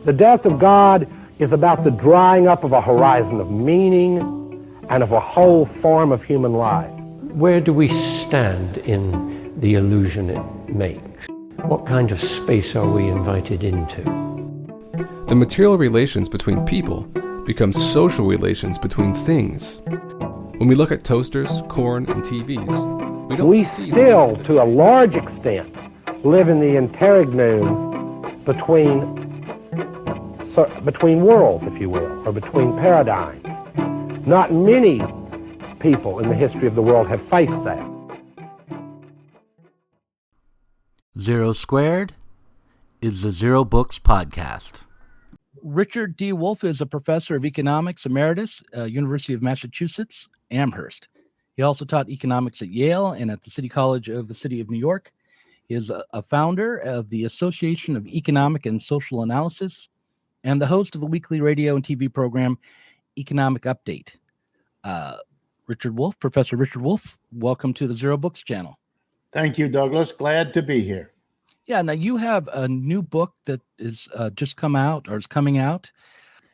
The death of God is about the drying up of a horizon of meaning and of a whole form of human life. Where do we stand in the illusion it makes? What kind of space are we invited into? The material relations between people become social relations between things. When we look at toasters, corn, and TVs, we don't see... We still, to a large extent, live in the interregnum between worlds, if you will, or between paradigms. Not many people in the history of the world have faced that. Zero Squared is the Zero Books podcast. Richard D. Wolff is a professor of economics emeritus, University of Massachusetts, Amherst. He also taught economics at Yale and at the City College of the City of New York. He is a founder of the Association of Economic and Social Analysis and the host of the weekly radio and TV program Economic Update. Richard Wolff, Professor Richard Wolff, welcome to the Zero Books channel. Thank you, Douglas. Glad to be here. Yeah, now you have a new book that is just come out or is coming out.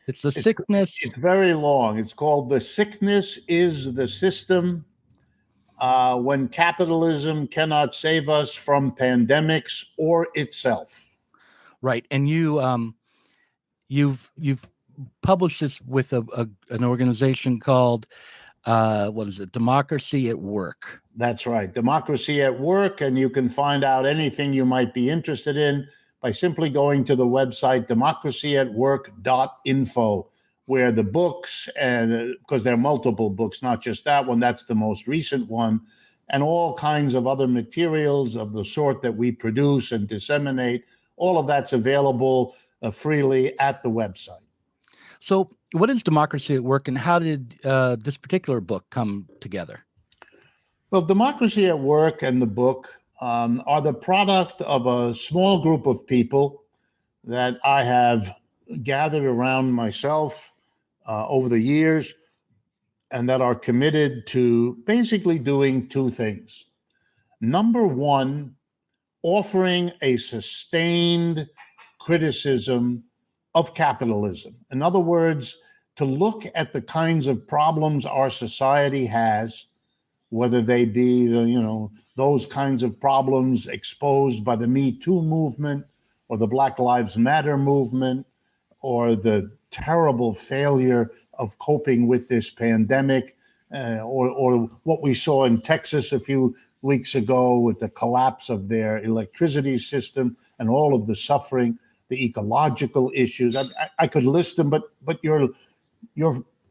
It's The Sickness. It's very long. It's called The Sickness is the System, When Capitalism Cannot Save Us from Pandemics or Itself. Right. And you've published this with an organization called Democracy at Work. That's right. Democracy at Work. And you can find out anything you might be interested in by simply going to the website democracyatwork.info, where the books, and because there are multiple books, not just that one, that's the most recent one, and all kinds of other materials of the sort that we produce and disseminate, all of that's available freely at the website. So what is Democracy at Work, and how did this particular book come together? Well, Democracy at Work and the book are the product of a small group of people that I have gathered around myself over the years, and that are committed to basically doing two things. Number one, offering a sustained criticism of capitalism. In other words, to look at the kinds of problems our society has, whether they be those kinds of problems exposed by the Me Too movement or the Black Lives Matter movement, or the terrible failure of coping with this pandemic, or what we saw in Texas a few weeks ago with the collapse of their electricity system and all of the suffering, the ecological issues. I could list them, but your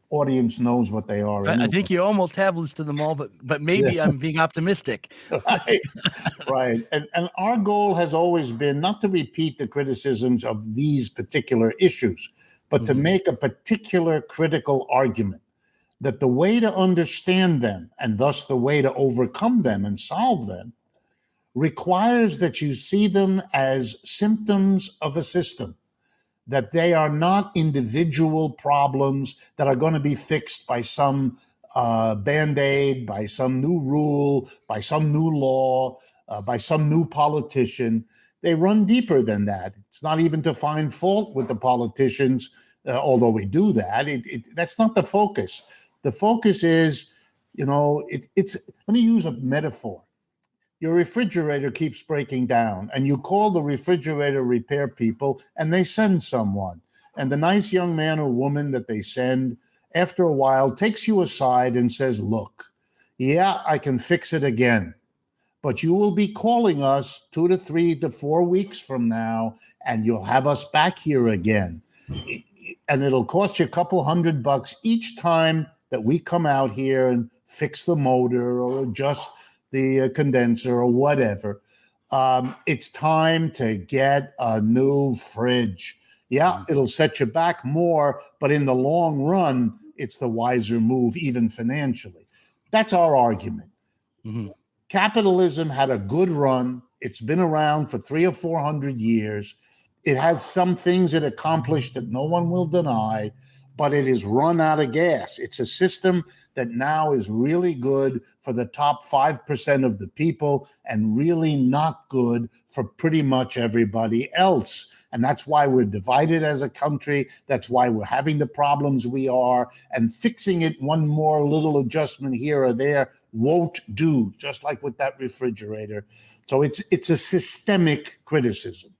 audience knows what they are. I think you almost have listed them all, but maybe I'm being optimistic. Right. And our goal has always been not to repeat the criticisms of these particular issues, but to make a particular critical argument that the way to understand them, and thus the way to overcome them and solve them, requires that you see them as symptoms of a system, that they are not individual problems that are going to be fixed by some Band-Aid, by some new rule, by some new law, by some new politician. They run deeper than that. It's not even to find fault with the politicians, although we do that. That's not the focus. The focus is, let me use a metaphor. Your refrigerator keeps breaking down, and you call the refrigerator repair people, and they send someone. And the nice young man or woman that they send, after a while, takes you aside and says, look, yeah, I can fix it again, but you will be calling us 2 to 3 to 4 weeks from now, and you'll have us back here again. And it'll cost you a couple $100 each time that we come out here and fix the motor or adjust the condenser or whatever. It's time to get a new fridge. Yeah, it'll set you back more, but in the long run, it's the wiser move, even financially. That's our argument. Mm-hmm. Capitalism had a good run. It's been around for 300 or 400 years. It has some things it accomplished that no one will deny, but it is run out of gas. It's a system that now is really good for the top 5% of the people and really not good for pretty much everybody else. And that's why we're divided as a country. That's why we're having the problems we are. And fixing it, one more little adjustment here or there, won't do, just like with that refrigerator. So it's a systemic criticism.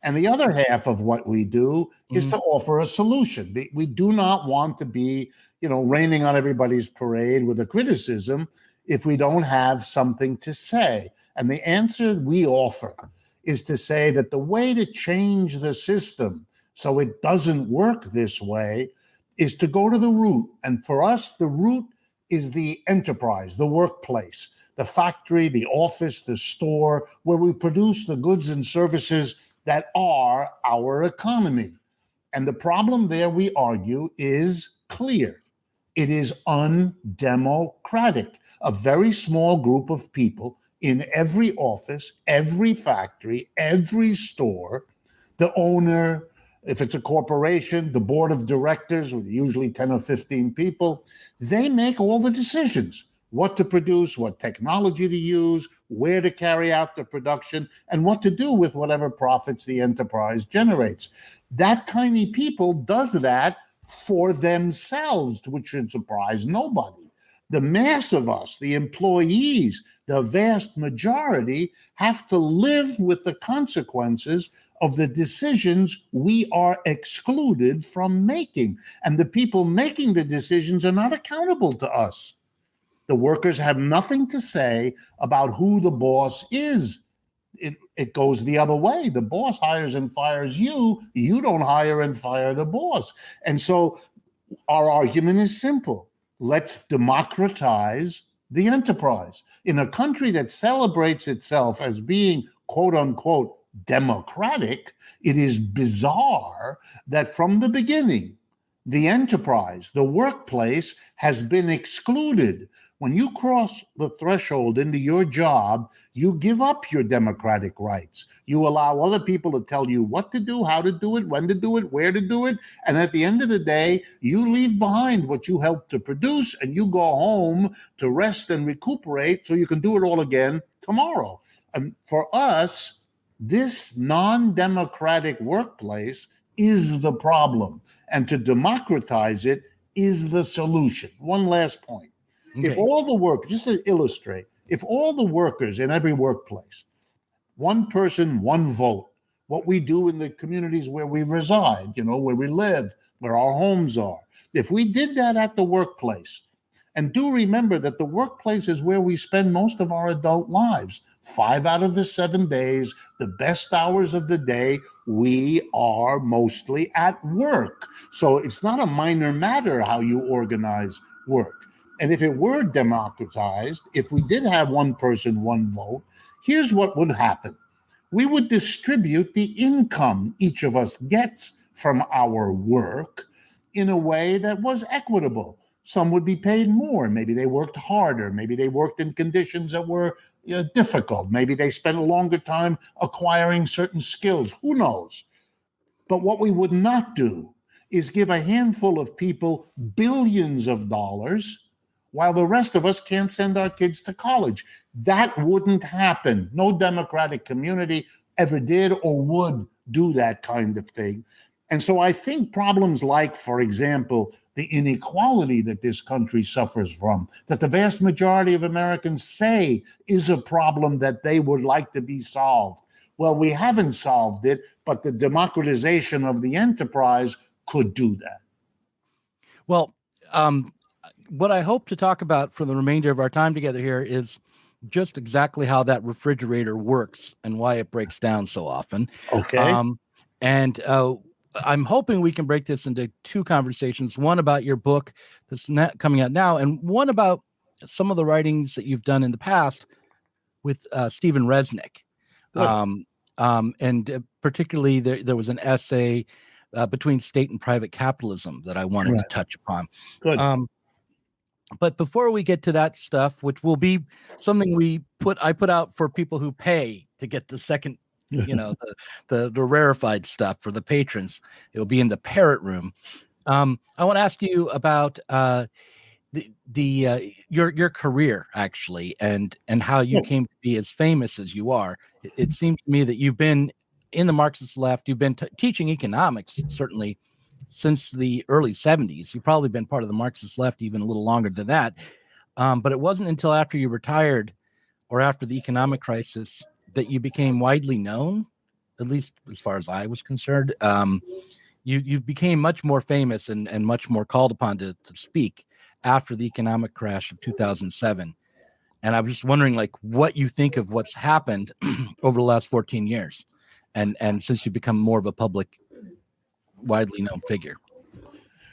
And the other half of what we do is to offer a solution. We do not want to be, raining on everybody's parade with a criticism if we don't have something to say. And the answer we offer is to say that the way to change the system so it doesn't work this way is to go to the root. And for us, the root is the enterprise, the workplace, the factory, the office, the store, where we produce the goods and services that are our economy. And the problem there, we argue, is clear. It is undemocratic. A very small group of people in every office, every factory, every store, the owner, if it's a corporation, the board of directors, usually 10 or 15 people, they make all the decisions. What to produce, what technology to use, where to carry out the production, and what to do with whatever profits the enterprise generates. That tiny people does that for themselves, which should surprise nobody. The mass of us, the employees, the vast majority, have to live with the consequences of the decisions we are excluded from making. And the people making the decisions are not accountable to us. The workers have nothing to say about who the boss is. It goes the other way. The boss hires and fires you. You don't hire and fire the boss. And so our argument is simple. Let's democratize the enterprise. In a country that celebrates itself as being, quote unquote, democratic, it is bizarre that from the beginning, the enterprise, the workplace, has been excluded. When you cross the threshold into your job, you give up your democratic rights. You allow other people to tell you what to do, how to do it, when to do it, where to do it. And at the end of the day, you leave behind what you helped to produce and you go home to rest and recuperate so you can do it all again tomorrow. And for us, this non-democratic workplace is the problem. And to democratize it is the solution. One last point. Okay. If all the work, just to illustrate, if all the workers in every workplace, one person, one vote, what we do in the communities where we reside, where we live, where our homes are, if we did that at the workplace, and do remember that the workplace is where we spend most of our adult lives, 5 out of the 7 days, the best hours of the day, we are mostly at work. So it's not a minor matter how you organize work. And if it were democratized, if we did have one person, one vote, here's what would happen. We would distribute the income each of us gets from our work in a way that was equitable. Some would be paid more. Maybe they worked harder. Maybe they worked in conditions that were difficult. Maybe they spent a longer time acquiring certain skills. Who knows? But what we would not do is give a handful of people billions of dollars while the rest of us can't send our kids to college. That wouldn't happen. No democratic community ever did or would do that kind of thing. And so I think problems like, for example, the inequality that this country suffers from, that the vast majority of Americans say is a problem that they would like to be solved. Well, we haven't solved it, but the democratization of the enterprise could do that. Well, what I hope to talk about for the remainder of our time together here is just exactly how that refrigerator works and why it breaks down so often. Okay. I'm hoping we can break this into 2 conversations, one about your book that's coming out now, and one about some of the writings that you've done in the past with Stephen Resnick. And particularly there was an essay between state and private capitalism that I wanted to touch upon. Good. But before we get to that stuff, which will be something I put out for people who pay to get the second, the rarefied stuff for the patrons, it'll be in the Parrot room. I want to ask you about your career actually, and how you came to be as famous as you are. It seems to me that you've been in the Marxist left. You've been teaching economics certainly since the early 70s. You've probably been part of the Marxist left even a little longer than that. But it wasn't until after you retired or after the economic crisis that you became widely known, at least as far as I was concerned. You became much more famous and much more called upon to speak after the economic crash of 2007. And I was just wondering, like, what you think of what's happened over the last 14 years, and since you've become more of a public, widely known figure.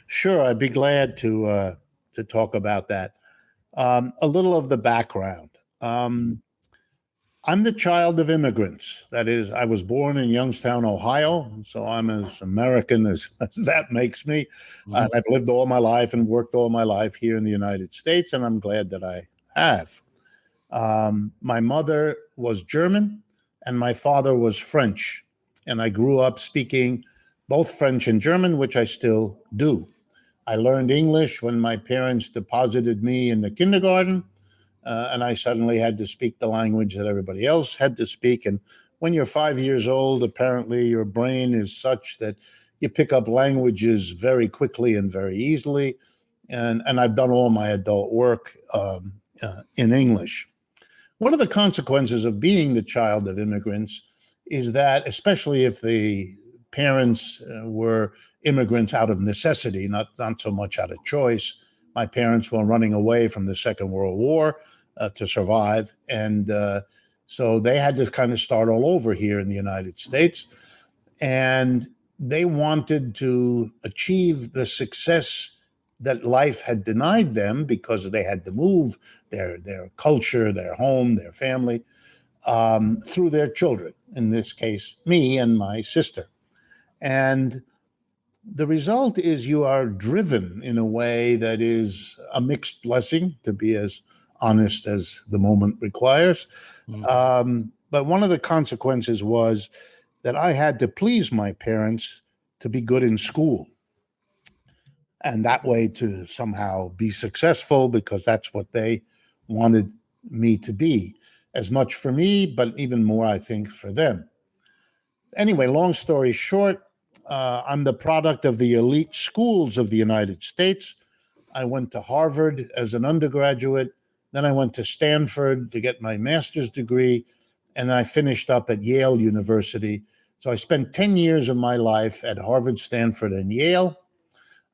Sure, I'd be glad to talk about that. A little of the background. I'm the child of immigrants. That is, I was born in Youngstown, Ohio, so I'm as American as that makes me. Mhm. I've lived all my life and worked all my life here in the United States, and I'm glad that I have. My mother was German, and my father was French, and I grew up speaking both French and German, which I still do. I learned English when my parents deposited me in the kindergarten, and I suddenly had to speak the language that everybody else had to speak. And when you're 5 years old, apparently your brain is such that you pick up languages very quickly and very easily. And I've done all my adult work in English. One of the consequences of being the child of immigrants is that, especially if the parents were immigrants out of necessity, not so much out of choice. My parents were running away from the Second World War to survive. And so they had to kind of start all over here in the United States. And they wanted to achieve the success that life had denied them because they had to move their culture, their home, their family through their children, in this case, me and my sister. And the result is you are driven in a way that is a mixed blessing, to be as honest as the moment requires. But one of the consequences was that I had to please my parents to be good in school. And that way to somehow be successful, because that's what they wanted me to be. As much for me, but even more, I think, for them. Anyway, long story short, I'm the product of the elite schools of the United States. I went to Harvard as an undergraduate. Then I went to Stanford to get my master's degree. And I finished up at Yale University. So I spent 10 years of my life at Harvard, Stanford, and Yale,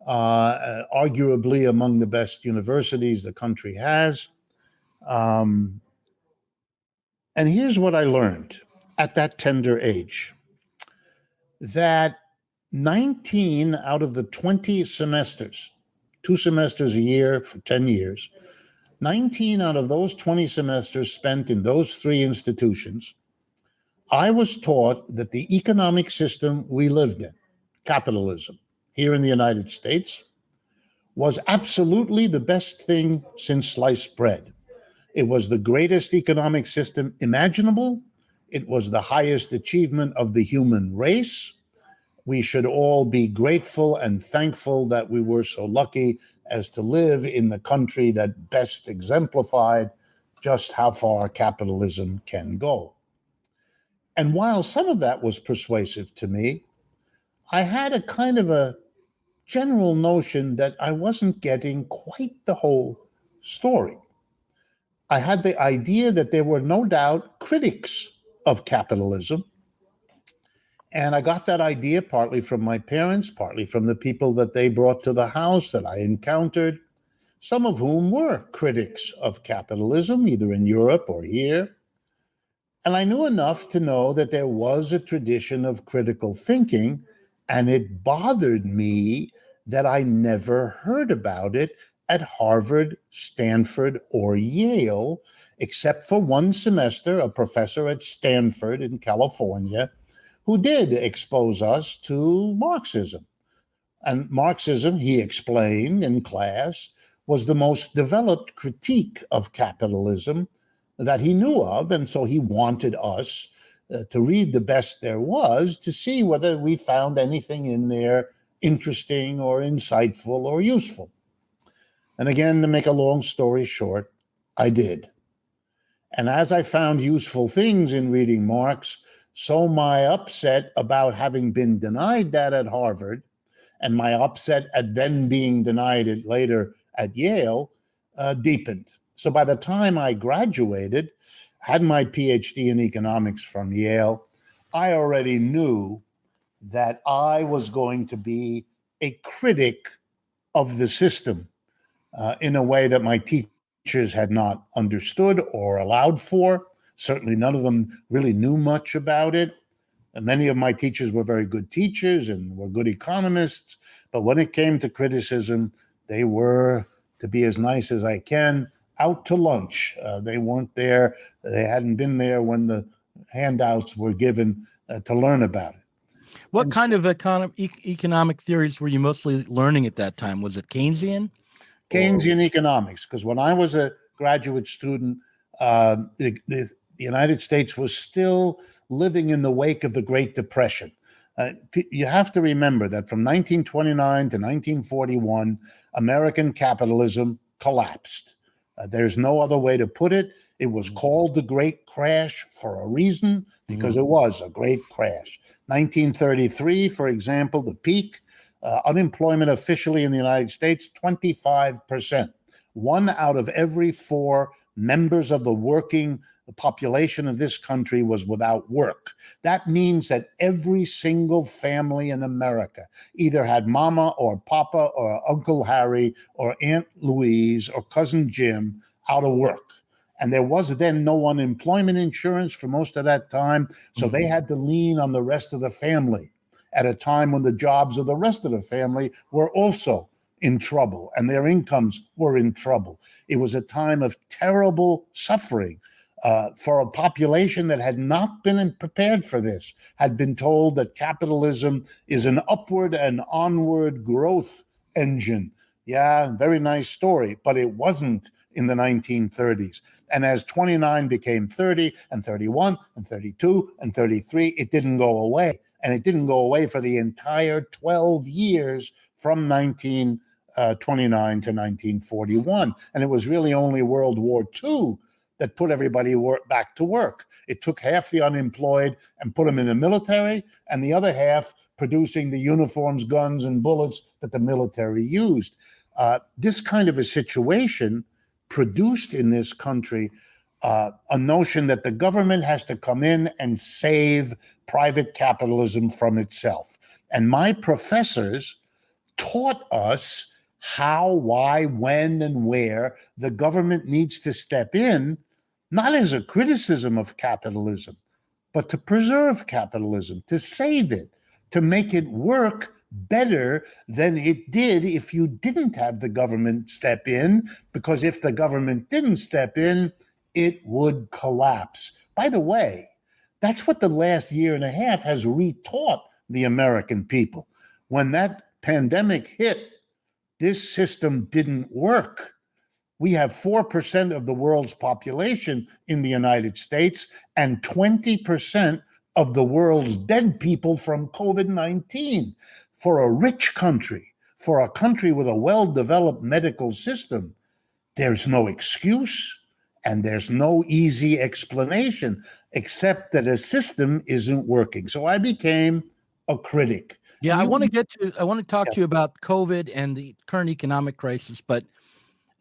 arguably among the best universities the country has. And here's what I learned at that tender age, that 19 out of the 20 semesters, 2 semesters a year for 10 years, 19 out of those 20 semesters spent in those 3 institutions, I was taught that the economic system we lived in, capitalism, here in the United States, was absolutely the best thing since sliced bread. It was the greatest economic system imaginable. It was the highest achievement of the human race. We should all be grateful and thankful that we were so lucky as to live in the country that best exemplified just how far capitalism can go. And while some of that was persuasive to me, I had a kind of a general notion that I wasn't getting quite the whole story. I had the idea that there were no doubt critics of capitalism. And I got that idea partly from my parents, partly from the people that they brought to the house that I encountered, some of whom were critics of capitalism, either in Europe or here. And I knew enough to know that there was a tradition of critical thinking, and it bothered me that I never heard about it at Harvard, Stanford, or Yale, except for one semester, a professor at Stanford in California, who did expose us to Marxism. And Marxism, he explained in class, was the most developed critique of capitalism that he knew of. And so he wanted us to read the best there was to see whether we found anything in there interesting or insightful or useful. And again, to make a long story short, I did. And as I found useful things in reading Marx, so my upset about having been denied that at Harvard, and my upset at then being denied it later at Yale, deepened. So by the time I graduated, had my PhD in economics from Yale, I already knew that I was going to be a critic of the system in a way that my teachers had not understood or allowed for. Certainly none of them really knew much about it. And many of my teachers were very good teachers and were good economists. But when it came to criticism, they were, to be as nice as I can, out to lunch. They weren't there. They hadn't been there when the handouts were given to learn about it. What kind of economic theories were you mostly learning at that time? Was it Keynesian? Keynesian economics, because when I was a graduate student, the United States was still living in the wake of the Great Depression. You have to remember that from 1929 to 1941, American capitalism collapsed. There's no other way to put it. It was called the Great Crash for a reason, because it was a great crash. 1933, for example, the peak, unemployment officially in the United States, 25%. 1 out of every 4 members of the working population of this country was without work. That means that every single family in America either had mama or papa or Uncle Harry or Aunt Louise or Cousin Jim out of work. And there was then no unemployment insurance for most of that time, so they had to lean on the rest of the family at a time when the jobs of the rest of the family were also in trouble and their incomes were in trouble. It was a time of terrible suffering for a population that had not been prepared for this, had been told that capitalism is an upward and onward growth engine. Yeah, very nice story, but it wasn't in the 1930s. And as 29 became 30 and 31 and 32 and 33, it didn't go away. And it didn't go away for the entire 12 years from 1929 to 1941. And it was really only World War II that put everybody back to work. It took half the unemployed and put them in the military, and the other half producing the uniforms, guns, and bullets that the military used. This kind of a situation produced in this country a notion that the government has to come in and save private capitalism from itself. And my professors taught us how, why, when, and where the government needs to step in, not as a criticism of capitalism, but to preserve capitalism, to save it, to make it work better than it did if you didn't have the government step in, because if the government didn't step in, it would collapse. By the way, that's what the last year and a half has retaught the American people. When that pandemic hit, this system didn't work. We have 4% of the world's population in the United States and 20% of the world's dead people from COVID-19. For a rich country, for a country with a well-developed medical system, there's no excuse and there's no easy explanation except that a system isn't working. So I became a critic. Yeah, I want to talk to you about COVID and the current economic crisis, but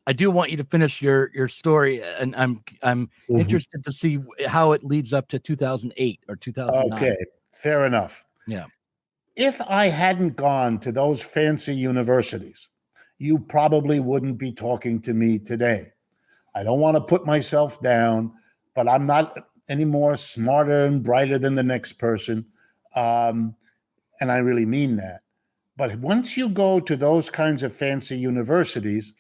I do want you to finish your story, and I'm interested to see how it leads up to 2008 or 2009. Okay, fair enough. Yeah. If I hadn't gone to those fancy universities, you probably wouldn't be talking to me today. I don't want to put myself down, but I'm not any more smarter and brighter than the next person. And I really mean that. But once you go to those kinds of fancy universities,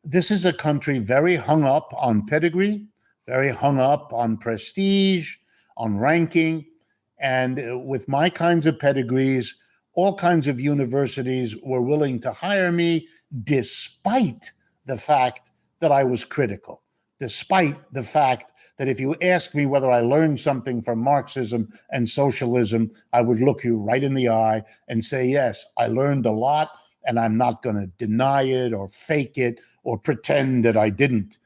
this is a country very hung up on pedigree, very hung up on prestige, on ranking. And with my kinds of pedigrees, all kinds of universities were willing to hire me despite the fact that I was critical, despite the fact that if you ask me whether I learned something from Marxism and socialism, I would look you right in the eye and say, yes, I learned a lot, and I'm not going to deny it or fake it or pretend that I didn't.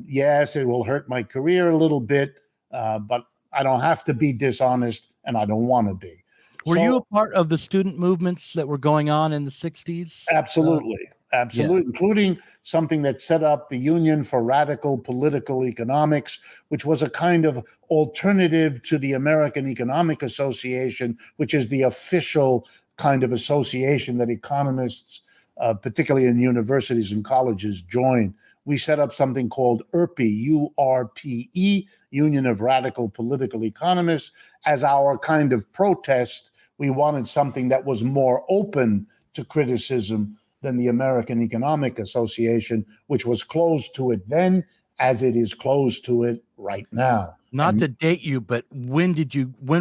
Yes, it will hurt my career a little bit, but I don't have to be dishonest, and I don't want to be. Were you a part of the student movements that were going on in the 60s? Absolutely. Absolutely, yeah. Including something that set up the Union for Radical Political Economics, which was a kind of alternative to the American Economic Association, which is the official kind of association that economists, particularly in universities and colleges, join. We set up something called URPE, U-R-P-E, Union of Radical Political Economists, as our kind of protest. We wanted something that was more open to criticism than the American Economic Association, which was closed to it then, as it is closed to it right now. Not to date you, but when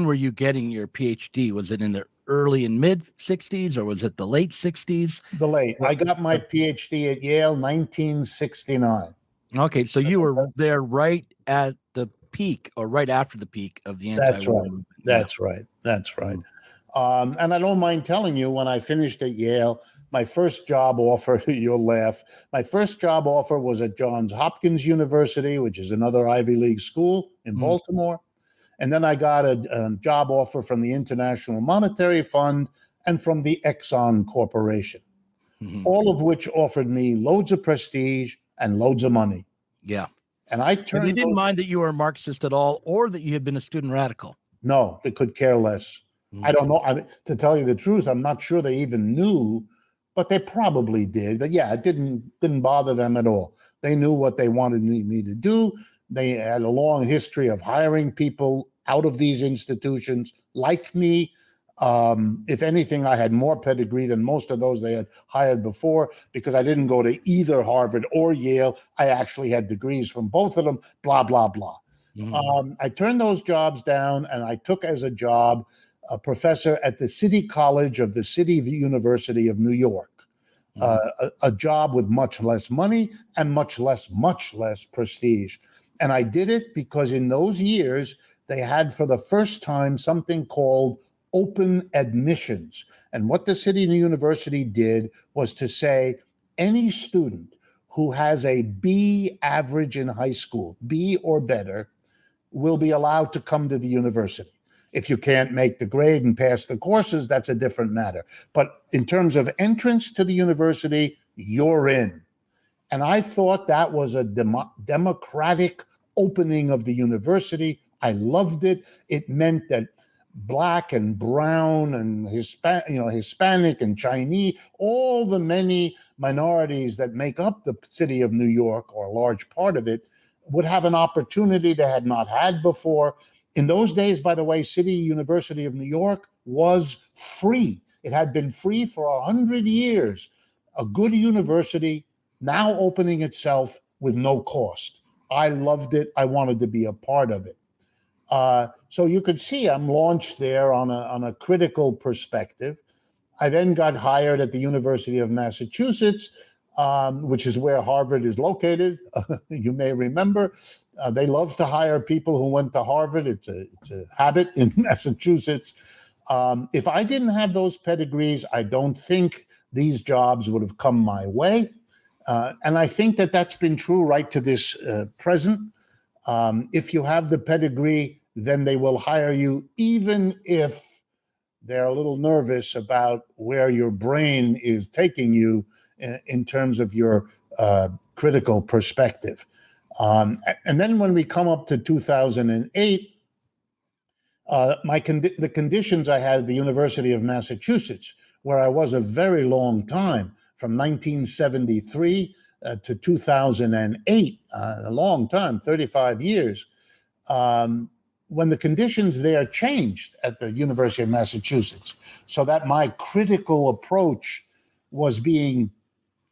were you getting your PhD? Was it in the early and mid 60s, or was it the late 60s? The late. I got my PhD at Yale, 1969. Okay, so you were there right at the peak, or right after the peak of the anti-war movement. That's right. That's right. And I don't mind telling you, when I finished at Yale, my first job offer, you'll laugh, my first job offer was at Johns Hopkins University, which is another Ivy League school in Baltimore. And then I got a job offer from the International Monetary Fund and from the Exxon Corporation, all of which offered me loads of prestige and loads of money. Yeah. And I turned. They didn't mind that you were a Marxist at all, or that you had been a student radical? No, they could care less. I don't know. To tell you the truth, I'm not sure they even knew, but they probably did. But yeah, it didn't bother them at all. They knew what they wanted me to do. They had a long history of hiring people out of these institutions like me. If anything, I had more pedigree than most of those they had hired before, because I didn't go to either Harvard or Yale. I actually had degrees from both of them, blah, blah, blah. I turned those jobs down, and I took as a job a professor at the City College of the City University of New York, a job with much less money and much less prestige. And I did it because in those years, they had for the first time something called open admissions. And what the City University did was to say, any student who has a B average in high school, B or better, will be allowed to come to the university. If you can't make the grade and pass the courses, that's a different matter. But in terms of entrance to the university, you're in. And I thought that was a democratic opening of the university. I loved it. It meant that Black and brown and Hispanic and Chinese, all the many minorities that make up the city of New York, or a large part of it, would have an opportunity they had not had before. In those days, by the way, City University of New York was free. It had been free for 100 years. A good university, now opening itself with no cost. I loved it. I wanted to be a part of it. So you could see I'm launched there on a critical perspective. I then got hired at the University of Massachusetts, which is where Harvard is located. You may remember. They love to hire people who went to Harvard. It's a habit in Massachusetts. If I didn't have those pedigrees, I don't think these jobs would have come my way. And I think that that's been true right to this present. If you have the pedigree, then they will hire you, even if they're a little nervous about where your brain is taking you in terms of your critical perspective. And then when we come up to 2008, the conditions I had at the University of Massachusetts, where I was a very long time, from 1973 to 2008, a long time, 35 years, when the conditions there changed at the University of Massachusetts, so that my critical approach was being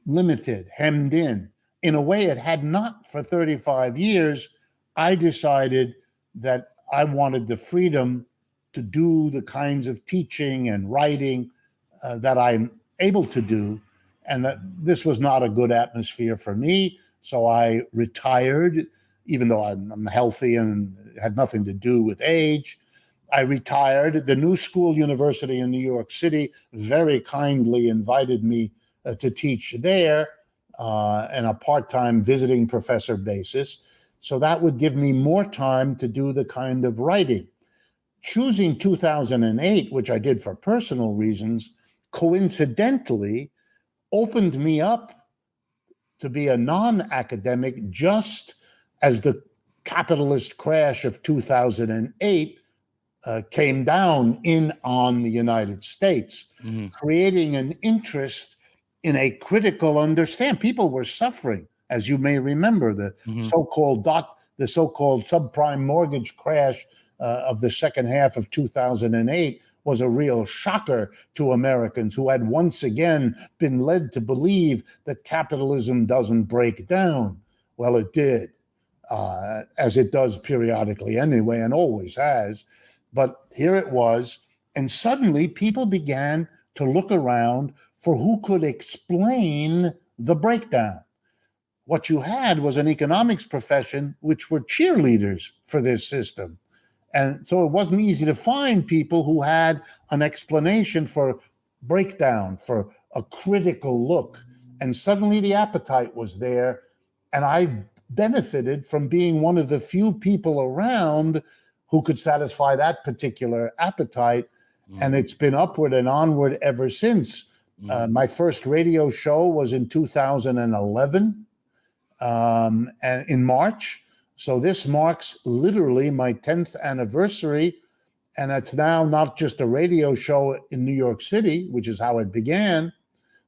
limited, hemmed in a way it had not for 35 years, I decided that I wanted the freedom to do the kinds of teaching and writing that I'm able to do, and that this was not a good atmosphere for me. So I retired even though I'm healthy and it had nothing to do with age. I retired. The New School University in New York City very kindly invited me to teach there on a part-time visiting professor basis. So that would give me more time to do the kind of writing. Choosing 2008, which I did for personal reasons, coincidentally opened me up to be a non-academic just as the capitalist crash of 2008 came down on the United States, creating an interest in a critical understanding. People were suffering, as you may remember, the so-called subprime mortgage crash of the second half of 2008 was a real shocker to Americans who had once again been led to believe that capitalism doesn't break down. Well, it did, as it does periodically anyway, and always has. But here it was, and suddenly people began to look around for who could explain the breakdown. What you had was an economics profession which were cheerleaders for this system. And so it wasn't easy to find people who had an explanation for breakdown, for a critical look. And suddenly the appetite was there. And I benefited from being one of the few people around who could satisfy that particular appetite. And it's been upward and onward ever since. My first radio show was in 2011, and in March. So this marks literally my 10th anniversary. And it's now not just a radio show in New York City, which is how it began.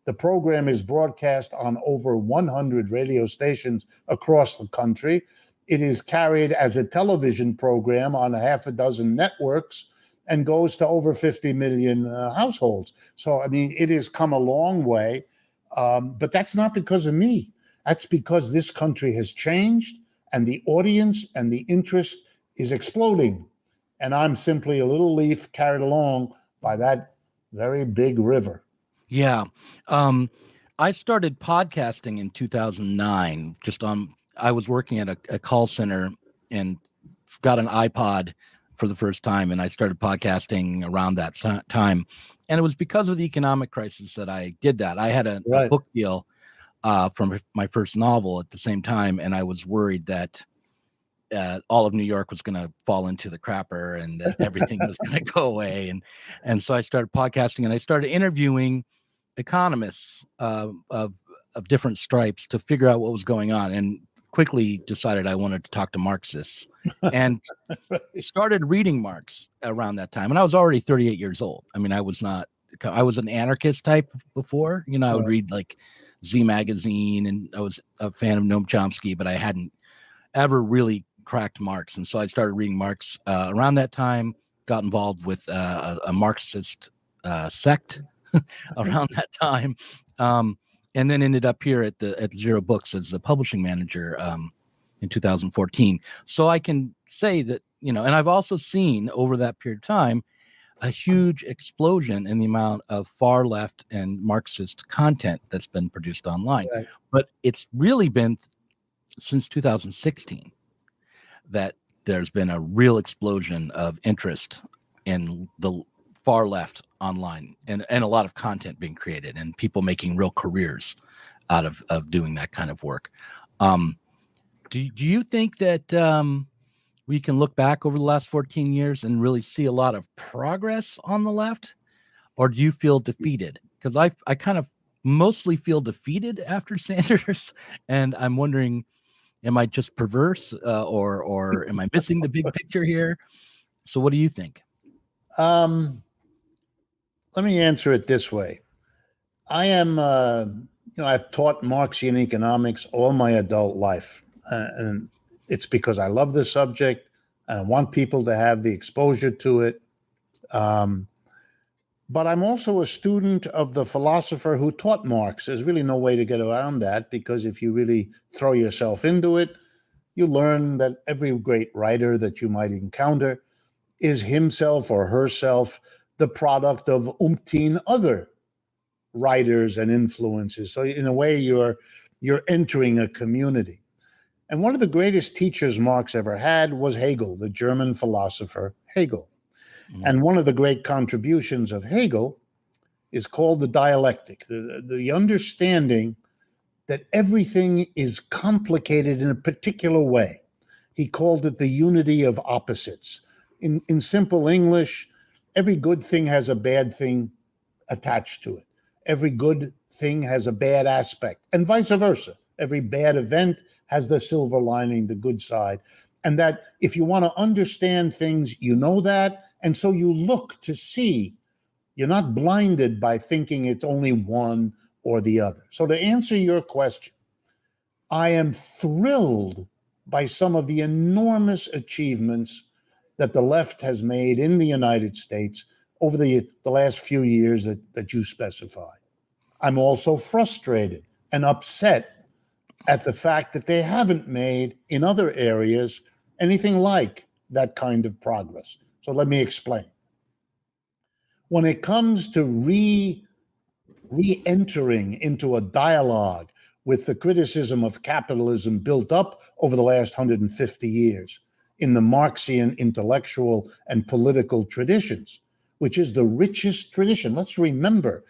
The program is broadcast on over 100 radio stations across the country. It is carried as a television program on a half a dozen networks and goes to over 50 million households. So, I mean, it has come a long way, but that's not because of me. That's because this country has changed and the audience and the interest is exploding. And I'm simply a little leaf carried along by that very big river. Yeah. I started podcasting in 2009, I was working at a call center and got an iPod for the first time. And I started podcasting around that time. And it was because of the economic crisis that I did that. I had a book deal from my first novel at the same time. And I was worried that all of New York was going to fall into the crapper and that everything was going to go away. And so I started podcasting and I started interviewing economists of different stripes to figure out what was going on, and quickly decided I wanted to talk to Marxists and started reading Marx around that time. And I was already 38 years old. I mean, I was an anarchist type before, I would read like Z Magazine, and I was a fan of Noam Chomsky, but I hadn't ever really cracked Marx. And so I started reading Marx around that time, got involved with a Marxist sect around that time. And then ended up here at Zero Books as the publishing manager in 2014. So I can say that, and I've also seen over that period of time a huge explosion in the amount of far left and Marxist content that's been produced online. Right. But it's really been since 2016 that there's been a real explosion of interest in the far left online, and a lot of content being created and people making real careers out of doing that kind of work. Do you think that we can look back over the last 14 years and really see a lot of progress on the left, or do you feel defeated? Because I kind of mostly feel defeated after Sanders, and I'm wondering, am I just perverse or am I missing the big picture here? So what do you think? Let me answer it this way. I am, I've taught Marxian economics all my adult life. And it's because I love the subject and I want people to have the exposure to it. But I'm also a student of the philosopher who taught Marx. There's really no way to get around that, because if you really throw yourself into it, you learn that every great writer that you might encounter is himself or herself the product of umpteen other writers and influences. So in a way, you're entering a community. And one of the greatest teachers Marx ever had was Hegel, the German philosopher Hegel. And one of the great contributions of Hegel is called the dialectic, the understanding that everything is complicated in a particular way. He called it the unity of opposites. In simple English, every good thing has a bad thing attached to it. Every good thing has a bad aspect, and vice versa. Every bad event has the silver lining, the good side. And that if you want to understand things, you know that, and so you look to see. You're not blinded by thinking it's only one or the other. So to answer your question, I am thrilled by some of the enormous achievements that the left has made in the United States over the last few years that you specified. I'm also frustrated and upset at the fact that they haven't made in other areas anything like that kind of progress. So let me explain. When it comes to re-entering into a dialogue with the criticism of capitalism built up over the last 150 years in the Marxian intellectual and political traditions, which is the richest tradition. Let's remember,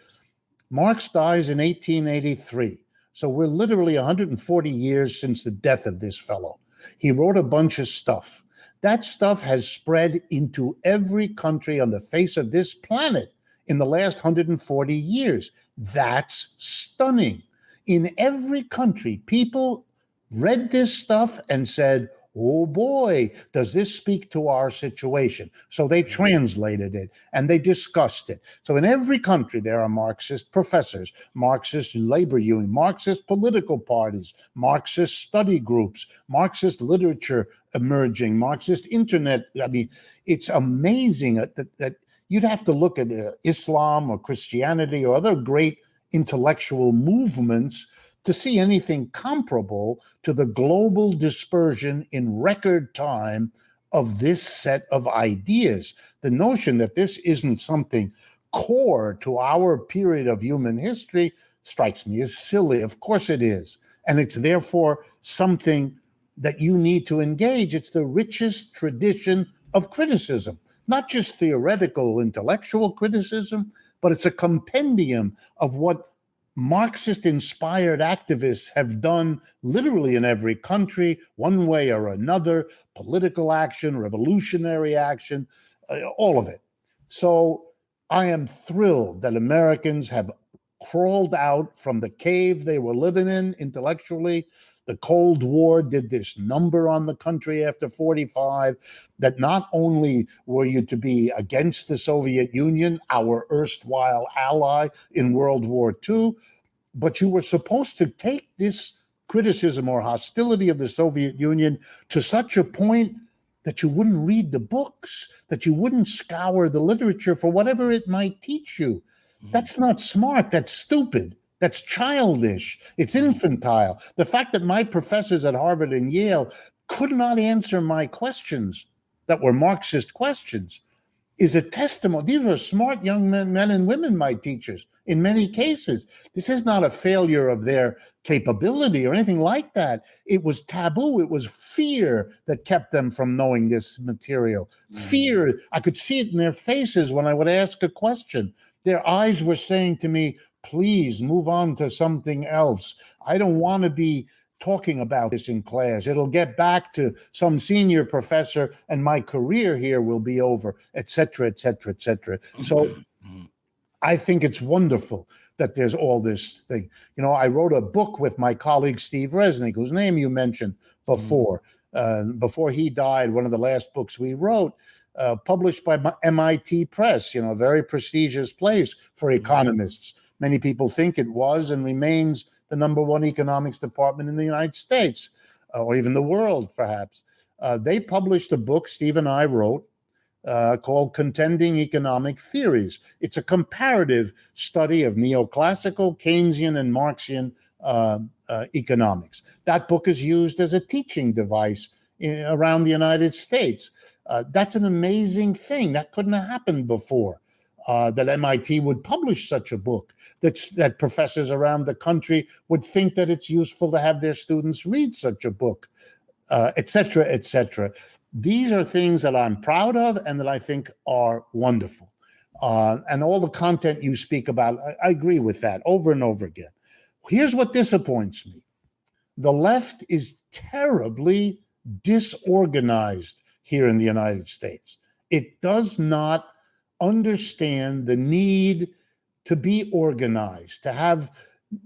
Marx dies in 1883. So we're literally 140 years since the death of this fellow. He wrote a bunch of stuff. That stuff has spread into every country on the face of this planet in the last 140 years. That's stunning. In every country, people read this stuff and said, oh boy, does this speak to our situation? So they translated it and they discussed it. So in every country, there are Marxist professors, Marxist labor union, Marxist political parties, Marxist study groups, Marxist literature emerging, Marxist internet. I mean, it's amazing that you'd have to look at Islam or Christianity or other great intellectual movements to see anything comparable to the global dispersion in record time of this set of ideas. The notion that this isn't something core to our period of human history strikes me as silly. Of course it is. And it's therefore something that you need to engage. It's the richest tradition of criticism, not just theoretical intellectual criticism, but it's a compendium of what Marxist-inspired activists have done literally in every country, one way or another, political action, revolutionary action, all of it. So I am thrilled that Americans have crawled out from the cave they were living in intellectually. The Cold War did this number on the country after 45, that not only were you to be against the Soviet Union, our erstwhile ally in World War II, but you were supposed to take this criticism or hostility of the Soviet Union to such a point that you wouldn't read the books, that you wouldn't scour the literature for whatever it might teach you. That's not smart. That's stupid. That's childish. It's infantile. The fact that my professors at Harvard and Yale could not answer my questions that were Marxist questions is a testimony. These are smart young men and women, my teachers, in many cases. This is not a failure of their capability or anything like that. It was taboo. It was fear that kept them from knowing this material. Fear. I could see it in their faces when I would ask a question. Their eyes were saying to me, please move on to something else. I don't want to be talking about this in class. It'll get back to some senior professor and my career here will be over, et cetera, et cetera, et cetera. So I think it's wonderful that there's all this thing. You know, I wrote a book with my colleague, Steve Resnick, whose name you mentioned before. Before he died, one of the last books we wrote, published by MIT Press, you know, a very prestigious place for economists. Many people think it was and remains the number one economics department in the United States, or even the world, perhaps. They published a book Steve and I wrote called Contending Economic Theories. It's a comparative study of neoclassical, Keynesian, and Marxian economics. That book is used as a teaching device around the United States. That's an amazing thing. That couldn't have happened before. that MIT would publish such a book, that professors around the country would think that it's useful to have their students read such a book, et cetera, et cetera. These are things that I'm proud of and that I think are wonderful. And all the content you speak about, I agree with that over and over again. Here's what disappoints me. The left is terribly disorganized here in the United States. It does not understand the need to be organized, to have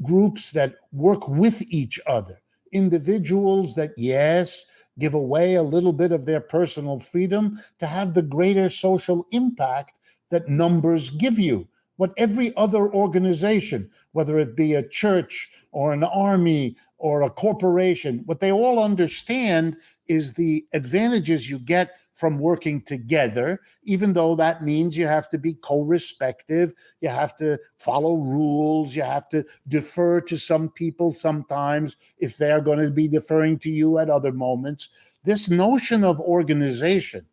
groups that work with each other, individuals that, yes, give away a little bit of their personal freedom to have the greater social impact that numbers give you. What every other organization, whether it be a church or an army or a corporation, what they all understand is the advantages you get from working together, even though that means you have to be co-respective, you have to follow rules, you have to defer to some people sometimes if they're going to be deferring to you at other moments. This notion of organization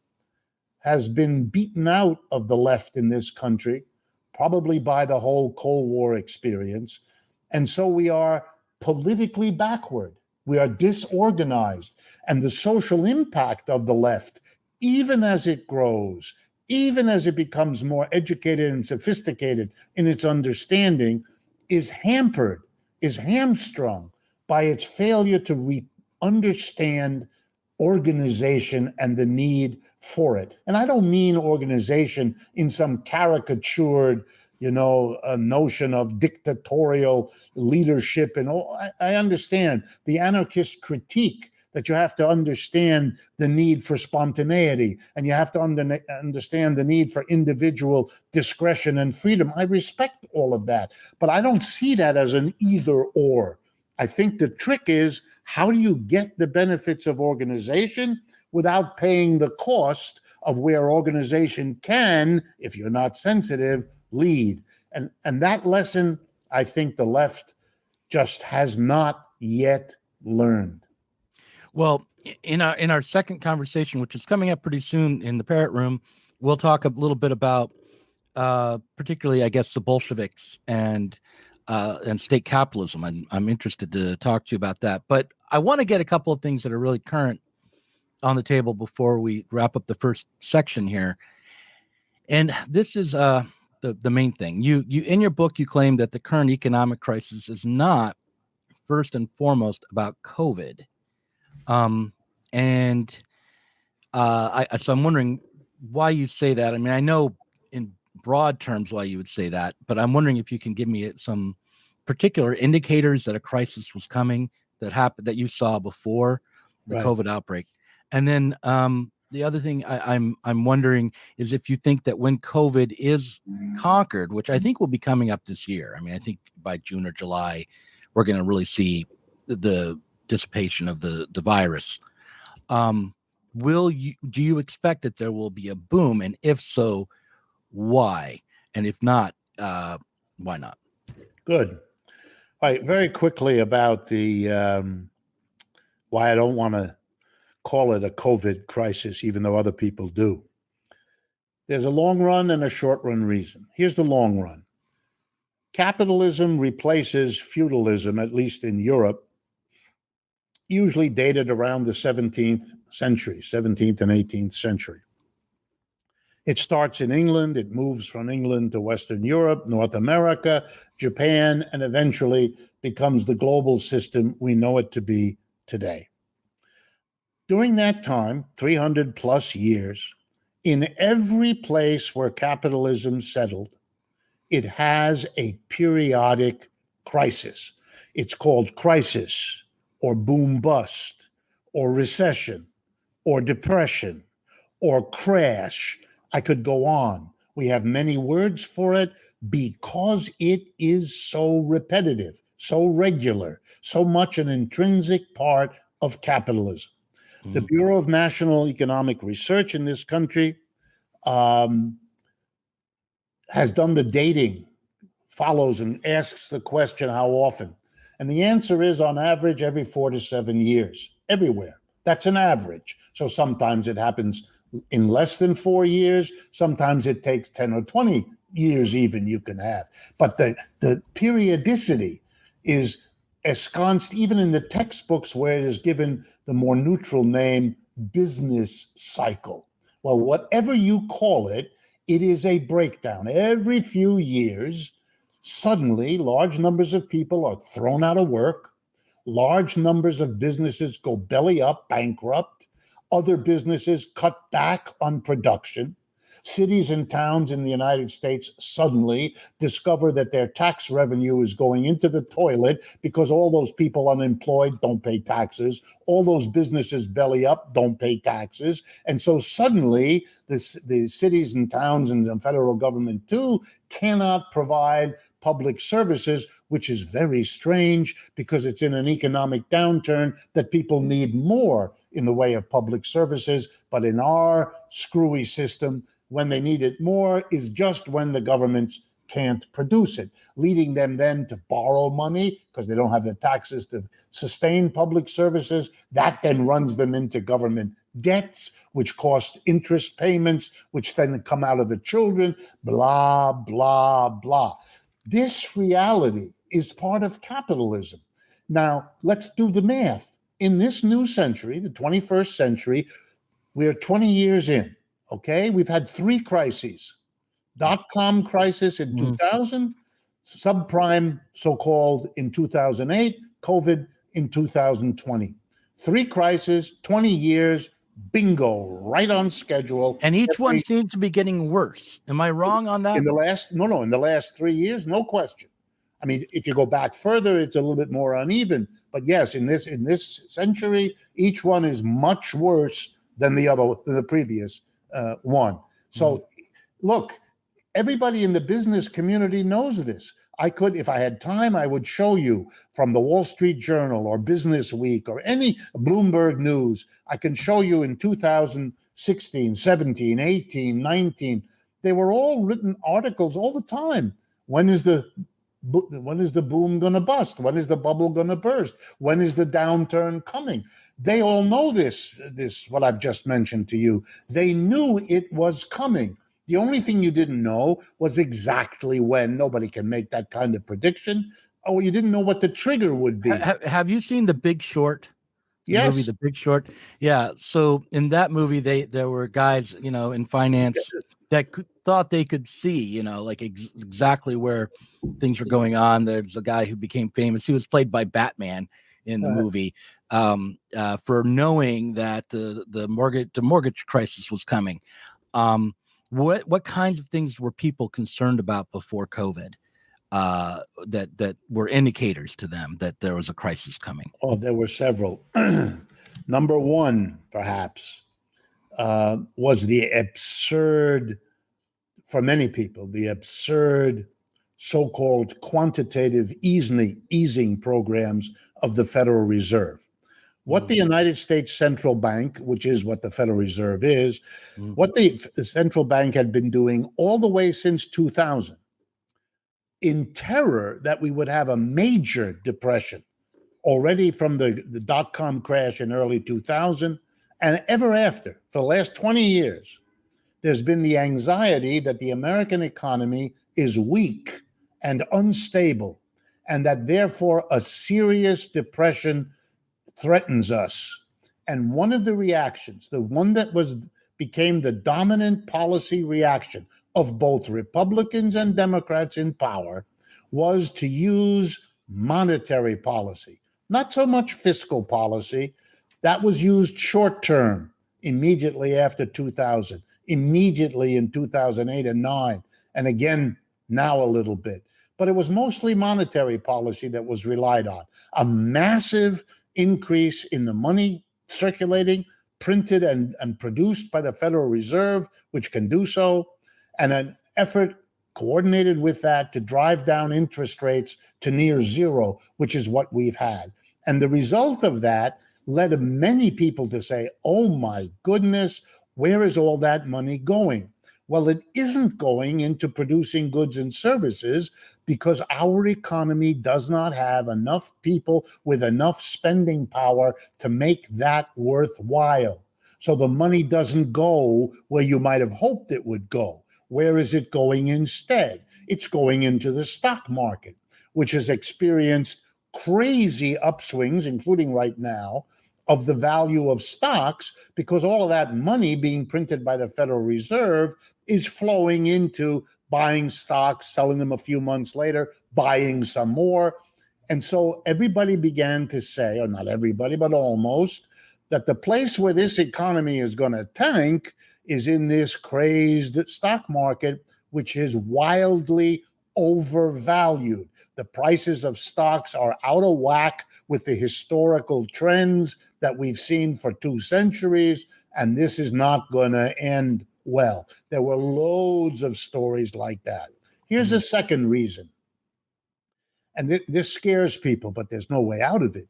has been beaten out of the left in this country, probably by the whole Cold War experience. And so we are politically backward. We are disorganized. And the social impact of the left, even as it grows, even as it becomes more educated and sophisticated in its understanding, is hampered, is hamstrung by its failure to understand organization and the need for it. And I don't mean organization in some caricatured, a notion of dictatorial leadership and all. I understand the anarchist critique that you have to understand the need for spontaneity and you have to understand the need for individual discretion and freedom. I respect all of that, but I don't see that as an either or. I think the trick is, how do you get the benefits of organization without paying the cost of where organization can, if you're not sensitive, lead? And that lesson, I think the left just has not yet learned. Well, in our second conversation, which is coming up pretty soon in the Parrot Room, we'll talk a little bit about particularly, I guess, the Bolsheviks and state capitalism. I'm interested to talk to you about that. But I want to get a couple of things that are really current on the table before we wrap up the first section here. And this is the main thing. You in your book, you claim that the current economic crisis is not first and foremost about COVID. So I'm wondering why you say that. I mean, I know in broad terms why you would say that, but I'm wondering if you can give me some particular indicators that a crisis was coming that happened, that you saw before the Right. COVID outbreak. And then the other thing I'm wondering is if you think that when COVID is conquered, which I think will be coming up this year. I mean, I think by June or July, we're going to really see the dissipation of the virus. Do you expect that there will be a boom? And if so, why? And if not, why not? Good. All right, very quickly about the why I don't want to call it a COVID crisis, even though other people do. There's a long run and a short run reason. Here's the long run. Capitalism replaces feudalism, at least in Europe, usually dated around the 17th century, 17th and 18th century. It starts in England, it moves from England to Western Europe, North America, Japan, and eventually becomes the global system we know it to be today. During that time, 300 plus years, in every place where capitalism settled, it has a periodic crisis. It's called crisis, or boom bust, or recession, or depression, or crash. I could go on. We have many words for it because it is so repetitive, so regular, so much an intrinsic part of capitalism. Mm-hmm. The Bureau of National Economic Research in this country has done the dating, follows and asks the question, how often? And the answer is, on average, every 4 to 7 years, everywhere. That's an average. So sometimes it happens in less than 4 years. Sometimes it takes 10 or 20 years even you can have. But the periodicity is ensconced even in the textbooks where it is given the more neutral name business cycle. Well, whatever you call it, it is a breakdown. Every few years, suddenly large numbers of people are thrown out of work. Large numbers of businesses go belly up, bankrupt. Other businesses cut back on production. Cities and towns in the United States suddenly discover that their tax revenue is going into the toilet because all those people unemployed don't pay taxes. All those businesses belly up, don't pay taxes. And so suddenly the cities and towns and the federal government too cannot provide public services, which is very strange because it's in an economic downturn that people need more in the way of public services. But in our screwy system, when they need it more is just when the governments can't produce it, leading them then to borrow money because they don't have the taxes to sustain public services. That then runs them into government debts, which cost interest payments, which then come out of the children, blah, blah, blah. This reality is part of capitalism. Now, let's do the math. In this new century, the 21st century, we are 20 years in. Okay, we've had 3 crises: dot-com crisis in 2000, subprime, so-called, in 2008, COVID in 2020. 3 crises, 20 years, bingo, right on schedule. And each one seems to be getting worse. Am I wrong on that? In the last 3 years, no question. I mean, if you go back further, it's a little bit more uneven. But yes, in this century, each one is much worse than the previous one. So look, everybody in the business community knows this. I could, if I had time, I would show you from the Wall Street Journal or Business Week or any Bloomberg News. I can show you in 2016, 17, 18, 19. They were all written articles all the time. When is the boom going to bust? When is the bubble going to burst? When is the downturn coming? They all know this, what I've just mentioned to you. They knew it was coming. The only thing you didn't know was exactly when. Nobody can make that kind of prediction. Oh, you didn't know what the trigger would be. Have you seen The Big Short? Yes. Movie, The Big Short. Yeah. So in that movie, there were guys, in finance that thought they could see, like exactly where things were going on. There's a guy who became famous. He was played by Batman in the movie for knowing that the mortgage crisis was coming. What kinds of things were people concerned about before COVID that were indicators to them that there was a crisis coming? Oh, there were several. Number one, perhaps, was the absurd, for many people, the absurd so-called quantitative easing programs of the Federal Reserve. What the United States Central Bank, which is what the Federal Reserve is, what the central bank had been doing all the way since 2000, in terror that we would have a major depression, already from the dot-com crash in early 2000, and ever after, for the last 20 years, there's been the anxiety that the American economy is weak and unstable, and that therefore a serious depression threatens us. And one of the reactions, the one that became the dominant policy reaction of both Republicans and Democrats in power, was to use monetary policy, not so much fiscal policy. That was used short term, immediately after 2000, immediately in 2008 and 9, and again now a little bit. But it was mostly monetary policy that was relied on. A massive increase in the money circulating, printed and produced by the Federal Reserve, which can do so, and an effort coordinated with that to drive down interest rates to near zero, which is what we've had. And the result of that led many people to say, oh my goodness, where is all that money going? Well, it isn't going into producing goods and services because our economy does not have enough people with enough spending power to make that worthwhile. So the money doesn't go where you might have hoped it would go. Where is it going instead? It's going into the stock market, which has experienced crazy upswings, including right now, of the value of stocks, because all of that money being printed by the Federal Reserve is flowing into buying stocks, selling them a few months later, buying some more. And so everybody began to say, or not everybody, but almost, that the place where this economy is going to tank is in this crazed stock market, which is wildly overvalued. The prices of stocks are out of whack with the historical trends that we've seen for 2 centuries, and this is not going to end well. There were loads of stories like that. Here's a second reason, and this scares people, but there's no way out of it.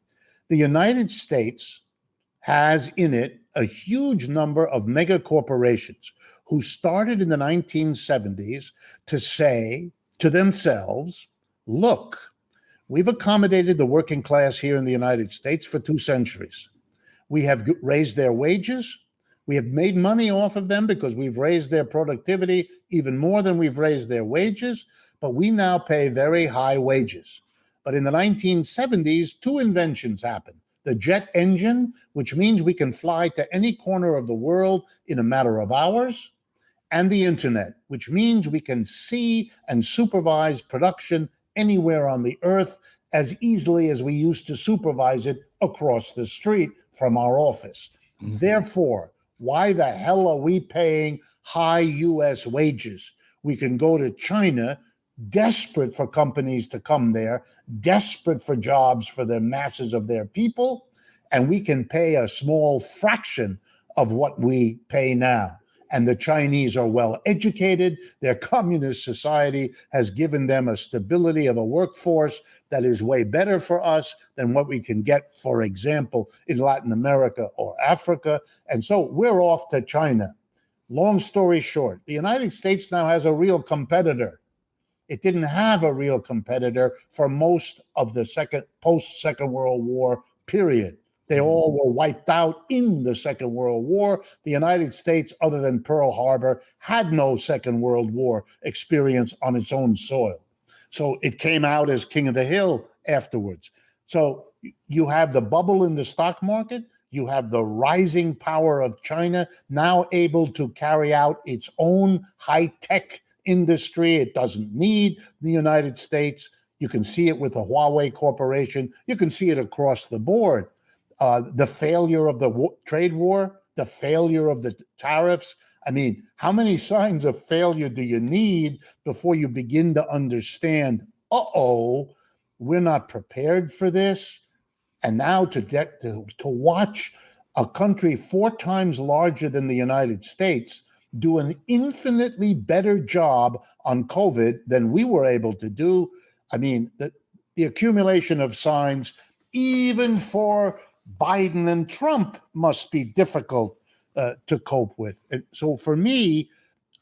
The United States has in it a huge number of mega corporations who started in the 1970s to say to themselves, look, we've accommodated the working class here in the United States for 2 centuries. We have raised their wages. We have made money off of them because we've raised their productivity even more than we've raised their wages, but we now pay very high wages. But in the 1970s, 2 inventions happened. The jet engine, which means we can fly to any corner of the world in a matter of hours, and the internet, which means we can see and supervise production anywhere on the earth as easily as we used to supervise it across the street from our office. Therefore, why the hell are we paying high US wages? We can go to China, desperate for companies to come there, desperate for jobs for the masses of their people, and we can pay a small fraction of what we pay now. And the Chinese are well educated. Their communist society has given them a stability of a workforce that is way better for us than what we can get, for example, in Latin America or Africa. And so we're off to China. Long story short, the United States now has a real competitor. It didn't have a real competitor for most of the post-Second World War period. They all were wiped out in the Second World War. The United States, other than Pearl Harbor, had no Second World War experience on its own soil. So it came out as king of the hill afterwards. So you have the bubble in the stock market. You have the rising power of China, now able to carry out its own high-tech industry. It doesn't need the United States. You can see it with the Huawei Corporation. You can see it across the board. The failure of the trade war, the failure of the tariffs. I mean, how many signs of failure do you need before you begin to understand, we're not prepared for this? And now to watch a country 4 times larger than the United States do an infinitely better job on COVID than we were able to do. I mean, the accumulation of signs, even for Biden and Trump, must be difficult to cope with. And so for me,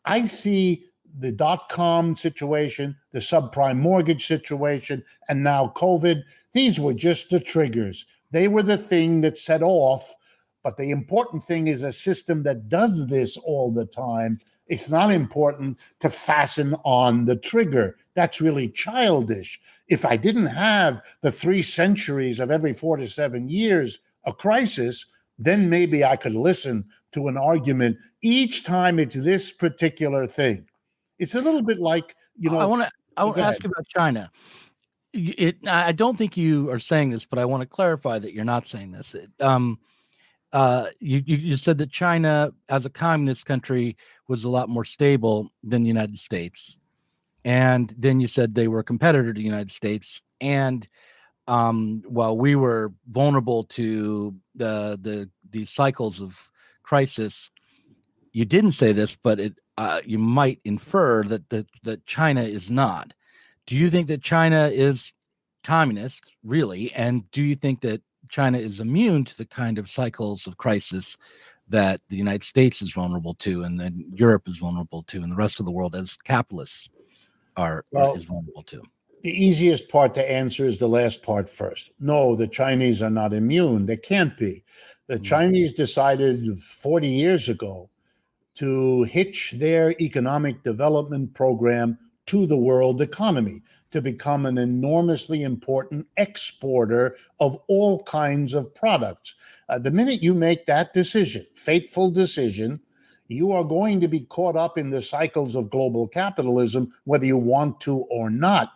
I see the dot-com situation, the subprime mortgage situation, and now COVID. These were just the triggers. They were the thing that set off. But the important thing is a system that does this all the time. It's not important to fasten on the trigger. That's really childish. If I didn't have the 3 centuries of every 4 to 7 years a crisis, then maybe I could listen to an argument each time it's this particular thing. It's a little bit like, I want to ask you about China. I don't think you are saying this, but I want to clarify that you're not saying this. You said that China, as a communist country, was a lot more stable than the United States, and then you said they were a competitor to the United States. And while we were vulnerable to the cycles of crisis, you didn't say this, but you might infer that China is not. Do you think that China is communist, really? And do you think that China is immune to the kind of cycles of crisis that the United States is vulnerable to, and then Europe is vulnerable to, and the rest of the world as capitalists is vulnerable to? The easiest part to answer is the last part first. No, the Chinese are not immune. They can't be. The Chinese decided 40 years ago to hitch their economic development program to the world economy, to become an enormously important exporter of all kinds of products. The minute you make that decision, fateful decision, you are going to be caught up in the cycles of global capitalism, whether you want to or not.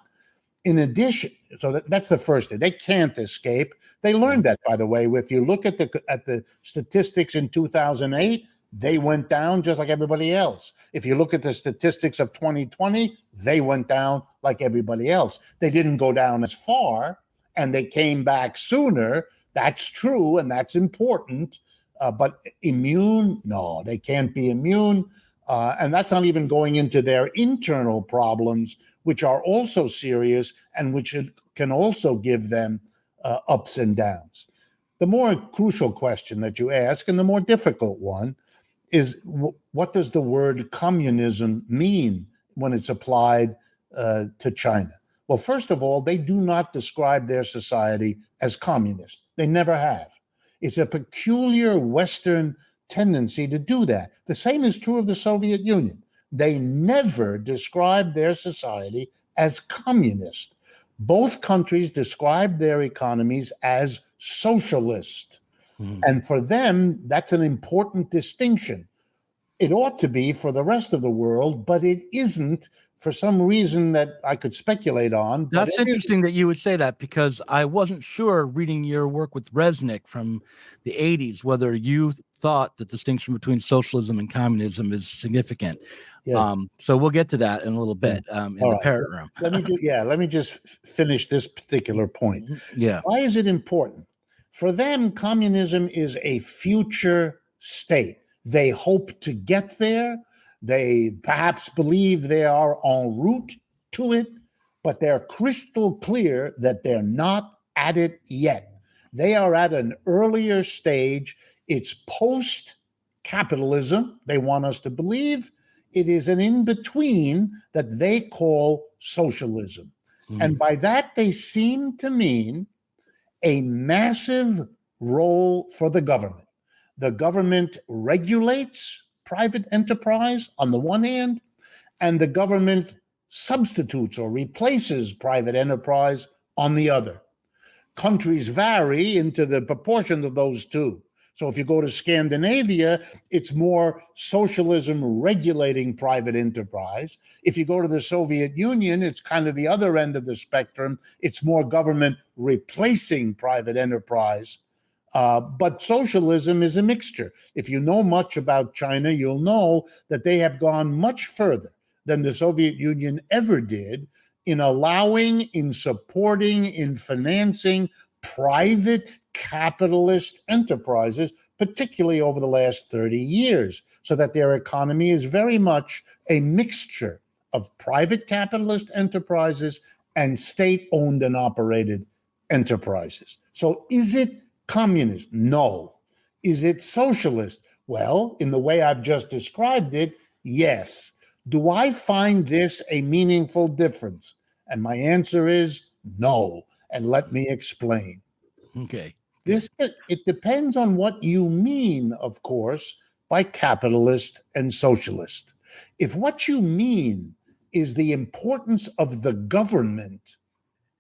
In addition, so that's the first thing. They can't escape. They learned that, by the way. If you look at the statistics in 2008, they went down just like everybody else. If you look at the statistics of 2020, they went down like everybody else. They didn't go down as far, and they came back sooner. That's true, and that's important. But immune? No, they can't be immune. And that's not even going into their internal problems, which are also serious and which can also give them ups and downs. The more crucial question that you ask, and the more difficult one, is what does the word communism mean when it's applied to China? Well, first of all, they do not describe their society as communist. They never have. It's a peculiar Western tendency to do that. The same is true of the Soviet Union. They never described their society as communist. Both countries described their economies as socialist. And for them, that's an important distinction. It ought to be for the rest of the world, but it isn't for some reason that I could speculate on. That's interesting that you would say that, because I wasn't sure, reading your work with Resnick from the 80s, whether you thought the distinction between socialism and communism is significant. Yes. So we'll get to that in a little bit in the parrot room. Let me just finish this particular point. Yeah. Why is it important? For them, communism is a future state. They hope to get there. They perhaps believe they are en route to it, but they're crystal clear that they're not at it yet. They are at an earlier stage. It's post-capitalism. They want us to believe it is an in-between that they call socialism. And by that, they seem to mean a massive role for the government. The government regulates private enterprise on the one hand, and the government substitutes or replaces private enterprise on the other. Countries vary into the proportion of those two. So if you go to Scandinavia, it's more socialism regulating private enterprise. If you go to the Soviet Union, it's kind of the other end of the spectrum. It's more government replacing private enterprise. But socialism is a mixture. If you know much about China, you'll know that they have gone much further than the Soviet Union ever did in allowing, in supporting, in financing private capitalist enterprises, particularly over the last 30 years, so that their economy is very much a mixture of private capitalist enterprises and state-owned and operated enterprises. So is it communist? No. Is it socialist? Well, in the way I've just described it, yes. Do I find this a meaningful difference? And my answer is no. And let me explain. Okay. It depends on what you mean, of course, by capitalist and socialist. If what you mean is the importance of the government,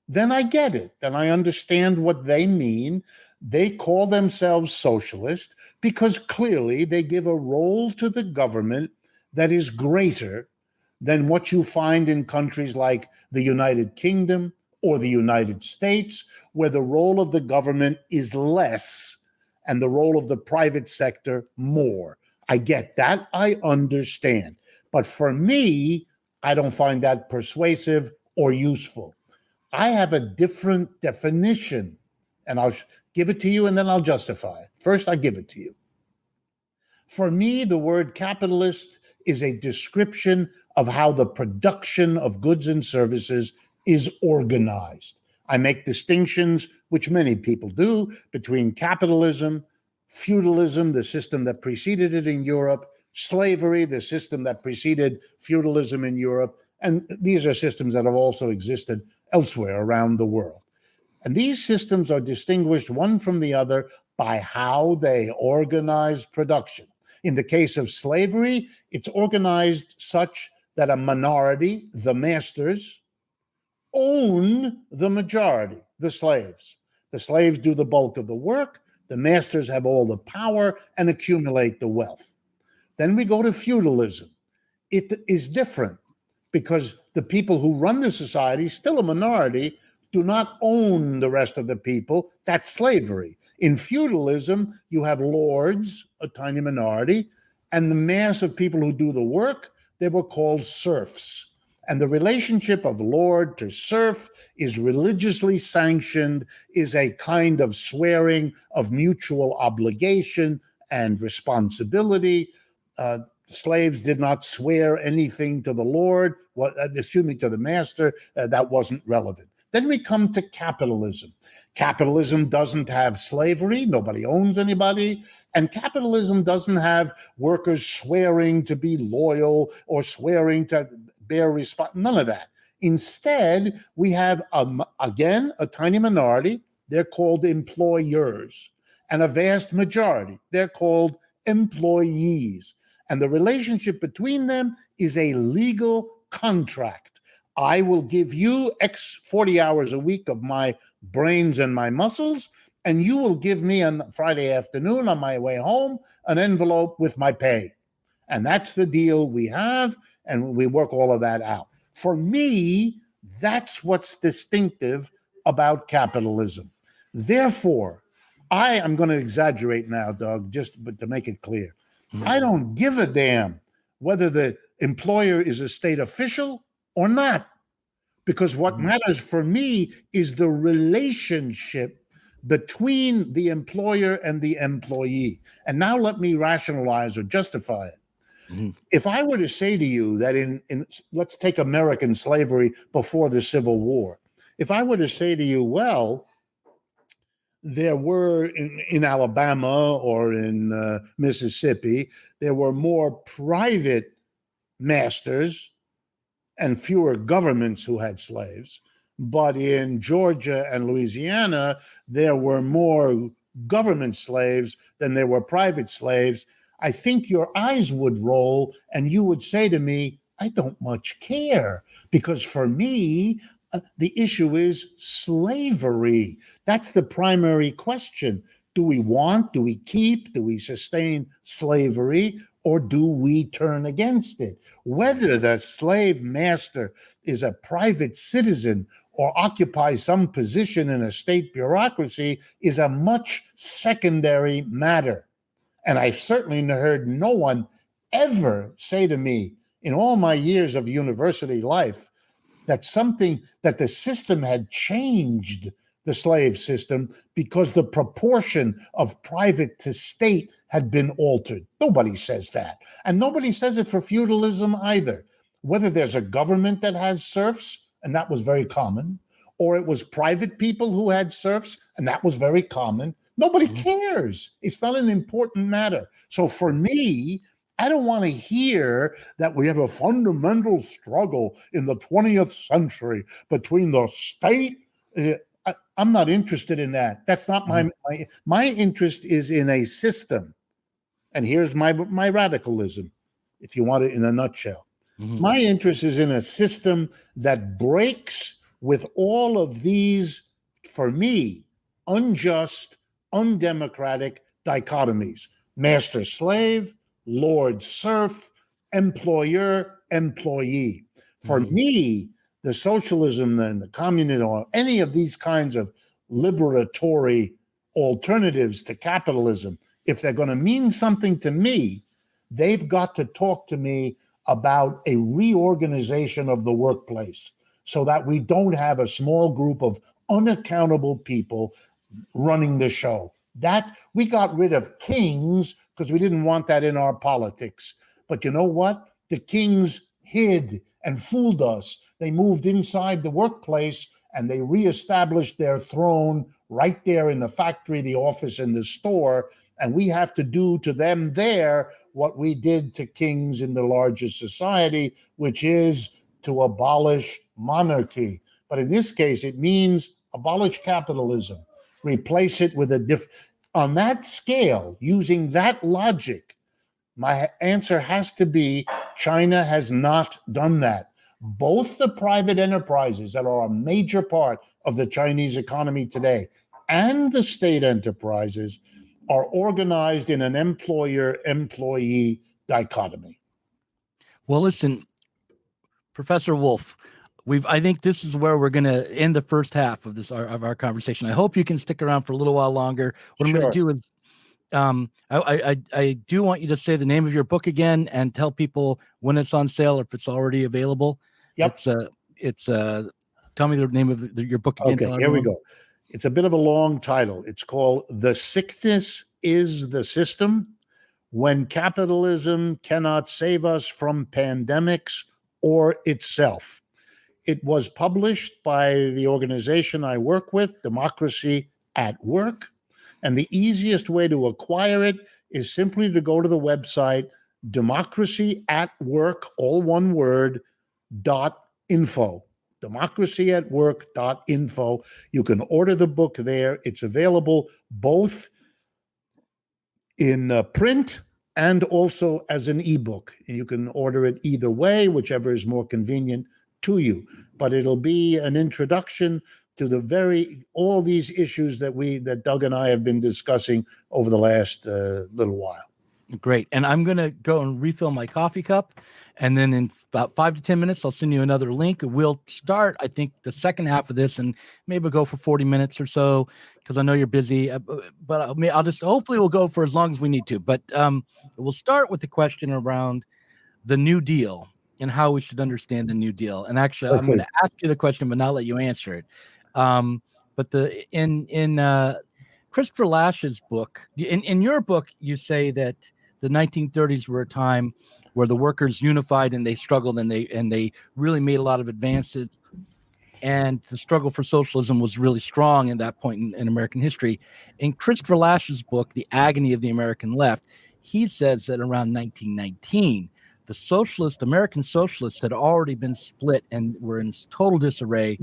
then I get it. Then I understand what they mean. They call themselves socialist because clearly they give a role to the government that is greater than what you find in countries like the United Kingdom or the United States, where the role of the government is less and the role of the private sector more. I get that. I understand. But for me, I don't find that persuasive or useful. I have a different definition, and I'll give it to you and then I'll justify it. First, I give it to you. For me, the word capitalist is a description of how the production of goods and services is organized. I make distinctions, which many people do, between capitalism, feudalism, the system that preceded it in Europe, slavery, the system that preceded feudalism in Europe, and these are systems that have also existed elsewhere around the world. And these systems are distinguished one from the other by how they organize production. In the case of slavery, it's organized such that a minority, the masters, own the majority, the slaves. The slaves do the bulk of the work. The masters have all the power and accumulate the wealth. Then we go to feudalism. It is different because the people who run the society, still a minority, do not own the rest of the people. That's slavery. In feudalism, you have lords, a tiny minority, and the mass of people who do the work, they were called serfs. And the relationship of lord to serf is religiously sanctioned, is a kind of swearing of mutual obligation and responsibility. Slaves did not swear anything to the lord, to the master. That wasn't relevant. Then we come to capitalism. Capitalism doesn't have slavery. Nobody owns anybody. And capitalism doesn't have workers swearing to be loyal or swearing to bear response. None of that. Instead, we have, again, a tiny minority. They're called employers. And a vast majority. They're called employees. And the relationship between them is a legal contract. I will give you X 40 hours a week of my brains and my muscles, and you will give me on Friday afternoon on my way home an envelope with my pay. And that's the deal we have, and we work all of that out. For me, that's what's distinctive about capitalism. Therefore, I am going to exaggerate now, Doug, but to make it clear. I don't give a damn whether the employer is a state official or not, because what matters for me is the relationship between the employer and the employee. And now let me rationalize or justify it. If I were to say to you that in let's take American slavery before the Civil War, if I were to say to you, well, there were in Alabama or in Mississippi, there were more private masters and fewer governments who had slaves. But in Georgia and Louisiana, there were more government slaves than there were private slaves. I think your eyes would roll and you would say to me, I don't much care, because for me, the issue is slavery. That's the primary question. Do we keep, do we sustain slavery, or do we turn against it? Whether the slave master is a private citizen or occupies some position in a state bureaucracy is a much secondary matter. And I certainly heard no one ever say to me in all my years of university life that the system had changed, the slave system, because the proportion of private to state had been altered. Nobody says that. And nobody says it for feudalism either. Whether there's a government that has serfs, and that was very common, or it was private people who had serfs, and that was very common. Nobody cares. It's not an important matter. So for me, I don't want to hear that we have a fundamental struggle in the 20th century between the state. I'm not interested in that. That's not my interest is in a system. And here's my radicalism, if you want it in a nutshell. My interest is in a system that breaks with all of these, for me, unjust, undemocratic dichotomies: master-slave, lord-serf, employer-employee. For me, the socialism and the communism or any of these kinds of liberatory alternatives to capitalism, if they're going to mean something to me, they've got to talk to me about a reorganization of the workplace so that we don't have a small group of unaccountable people running the show. That we got rid of kings because we didn't want that in our politics. But you know what? The kings hid and fooled us. They moved inside the workplace and they reestablished their throne right there in the factory, the office, and the store. And we have to do to them there what we did to kings in the largest society, which is to abolish monarchy. But in this case, it means abolish capitalism, replace it with on that scale, using that logic, My answer has to be China has not done that. Both the private enterprises that are a major part of the Chinese economy today and the state enterprises are organized in an employer-employee dichotomy. Well, listen, Professor Wolff, I think this is where we're going to end the first half of our conversation. I hope you can stick around for a little while longer. What I'm going to do is, I do want you to say the name of your book again and tell people when it's on sale or if it's already available. Yep. Tell me the name of your book again. Okay, here we go. It's a bit of a long title. It's called The Sickness is the System: When Capitalism Cannot Save Us from Pandemics or Itself. It was published by the organization I work with, Democracy at Work. And the easiest way to acquire it is simply to go to the website democracyatwork, all one word, .info. democracyatwork.info. You can order the book there. It's available both in print and also as an ebook. You can order it either way, whichever is more convenient to you. But it'll be an introduction to all these issues that Doug and I have been discussing over the last little while. Great. And I'm going to go and refill my coffee cup. And then in about 5 to 10 minutes, I'll send you another link. We'll start, I think, the second half of this and maybe go for 40 minutes or so, because I know you're busy. But hopefully we'll go for as long as we need to. But we'll start with the question around the New Deal and how we should understand the New Deal. And actually, I'm going to ask you the question, but not let you answer it. But in Christopher Lasch's book, in your book, you say that the 1930s were a time where the workers unified and they struggled and they really made a lot of advances. And the struggle for socialism was really strong in that point in American history. In Christopher Lasch's book, The Agony of the American Left, he says that around 1919, the American socialists had already been split and were in total disarray,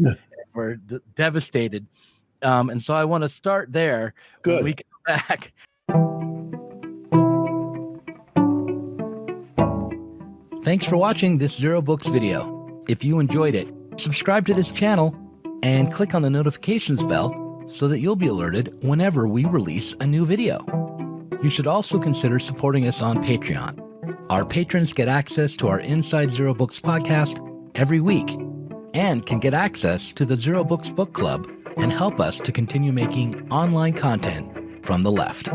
were devastated. And so I want to start there. Good. When we come back. Thanks for watching this Zero Books video. If you enjoyed it, subscribe to this channel and click on the notifications bell so that you'll be alerted whenever we release a new video. You should also consider supporting us on Patreon. Our patrons get access to our Inside Zero Books podcast every week and can get access to the Zero Books Book Club and help us to continue making online content from the left.